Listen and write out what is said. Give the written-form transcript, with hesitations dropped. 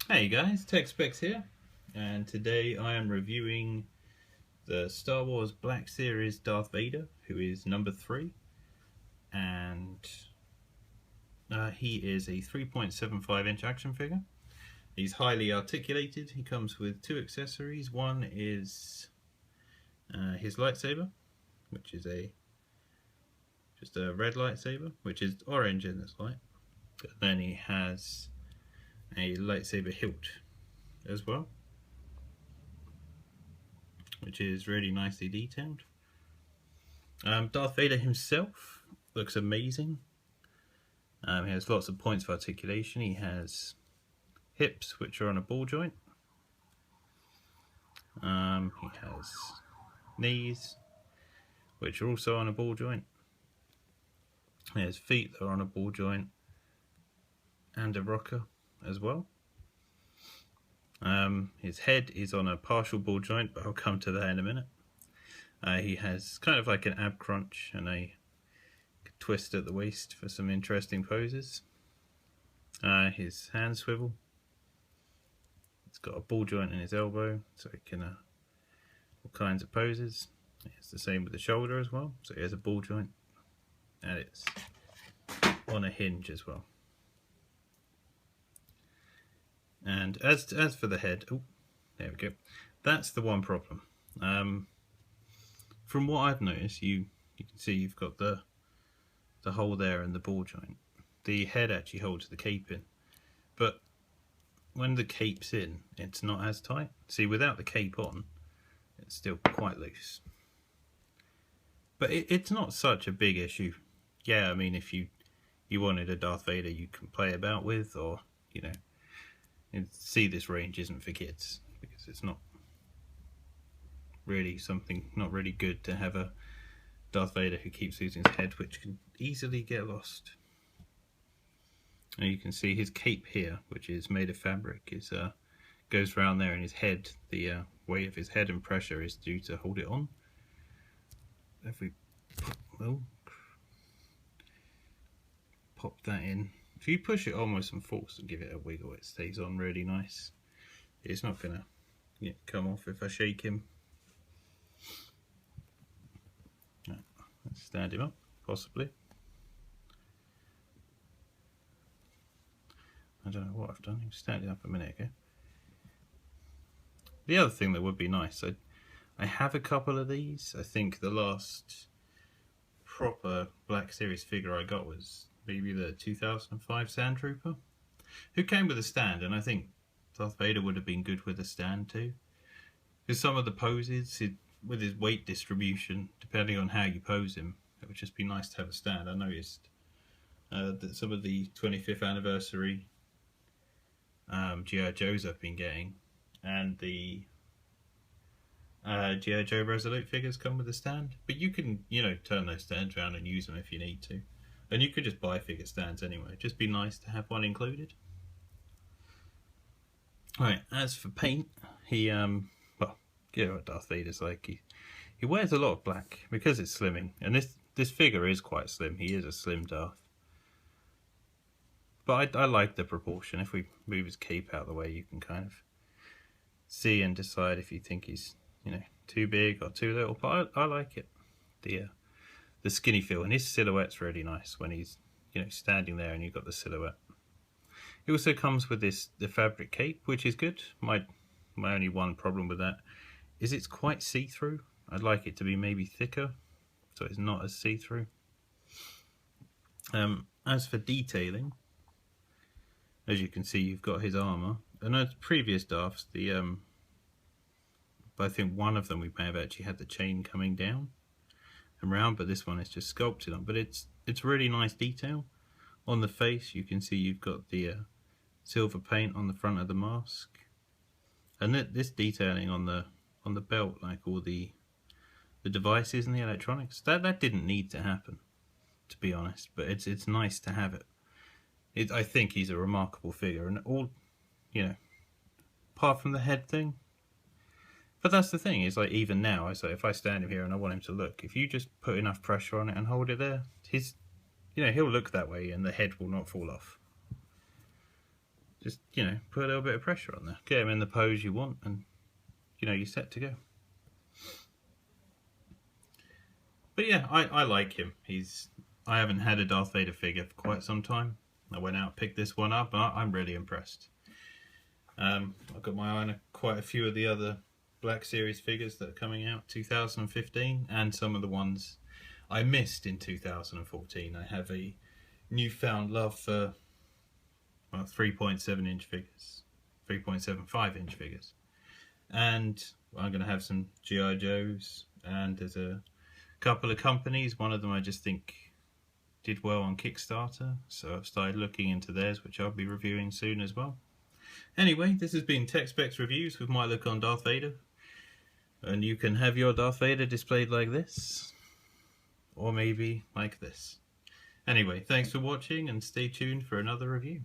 Hey guys, Tech Specs here, and today I am reviewing the Star Wars Black Series Darth Vader, who is number 3, and he is a 3.75-inch action figure. He's highly articulated. He comes with 2 accessories. One is his lightsaber, which is just a red lightsaber, which is orange in this light. But then he has a lightsaber hilt as well, which is really nicely detailed. Darth Vader himself looks amazing. He has lots of points of articulation. He has hips which are on a ball joint. He has knees which are also on a ball joint. He has feet that are on a ball joint and a rocker as well. His head is on a partial ball joint, but I'll come to that in a minute. He has kind of like an ab crunch and a twist at the waist for some interesting poses. His hand swivel. It's got a ball joint in his elbow, so it can all kinds of poses. It's the same with the shoulder as well, so he has a ball joint, and it's on a hinge as well. And as for the head, oh, there we go. That's the one problem. From what I've noticed, you can see you've got the hole there in the ball joint. The head actually holds the cape in, but when the cape's in, it's not as tight. See, without the cape on, it's still quite loose. But it's not such a big issue. Yeah, I mean, if you wanted a Darth Vader you can play about with, or see, this range isn't for kids because it's not really good to have a Darth Vader who keeps losing his head, which can easily get lost. And you can see his cape here, which is made of fabric, goes around there, and his head, the weight of his head and pressure is due to hold it on. If we pop that in, if you push it almost some force and give it a wiggle, it stays on really nice. It's not gonna come off if I shake him. Let's stand him up, possibly. I don't know what I've done. He was standing up a minute ago. The other thing that would be nice, I have a couple of these. I think the last proper Black Series figure I got was maybe the 2005 Sand Trooper, who came with a stand, and I think Darth Vader would have been good with a stand too. Because some of the poses, with his weight distribution, depending on how you pose him, it would just be nice to have a stand. I noticed that some of the 25th anniversary G.I. Joes I've been getting, and the G.I. Joe Resolute figures come with a stand, but you can turn those stands around and use them if you need to, and you could just buy figure stands anyway. It'd just be nice to have one included. Right, as for paint, he what Darth Vader's like. He wears a lot of black because it's slimming, and this figure is quite slim. He is a slim Darth, but I like the proportion. If we move his cape out of the way, you can kind of see and decide if you think he's too big or too little. But I like it, the skinny feel, and his silhouette's really nice when he's standing there and you've got the silhouette. He also comes with the fabric cape, which is good. My only one problem with that is it's quite see-through. I'd like it to be maybe thicker, so it's not as see-through. As for detailing, as you can see, you've got his armour, and as previous Darths, but I think one of them we may have actually had the chain coming down and round, but this one is just sculpted on. But it's really nice detail. On the face, you can see you've got the silver paint on the front of the mask, and this detailing on the belt, like all the devices and the electronics, that didn't need to happen, to be honest. But it's nice to have it. I think he's a remarkable figure, and all apart from the head thing. But that's the thing, is like, even now, if I stand him here and I want him to look, if you just put enough pressure on it and hold it there, he'll look that way and the head will not fall off. just, put a little bit of pressure on there. Get him in the pose you want and, you're set to go. But yeah, I like him. I haven't had a Darth Vader figure for quite some time. I went out, picked this one up, and I'm really impressed. I've got my eye on quite a few of the other Black Series figures that are coming out 2015, and some of the ones I missed in 2014. I have a newfound love for 3.7 inch figures, 3.75 inch figures, and I'm going to have some G.I. Joes, and there's a couple of companies. One of them I just think did well on Kickstarter, so I've started looking into theirs, which I'll be reviewing soon as well. Anyway, this has been Tech Specs Reviews with my look on Darth Vader, and you can have your Darth Vader displayed like this, or maybe like this. Anyway, thanks for watching, and stay tuned for another review.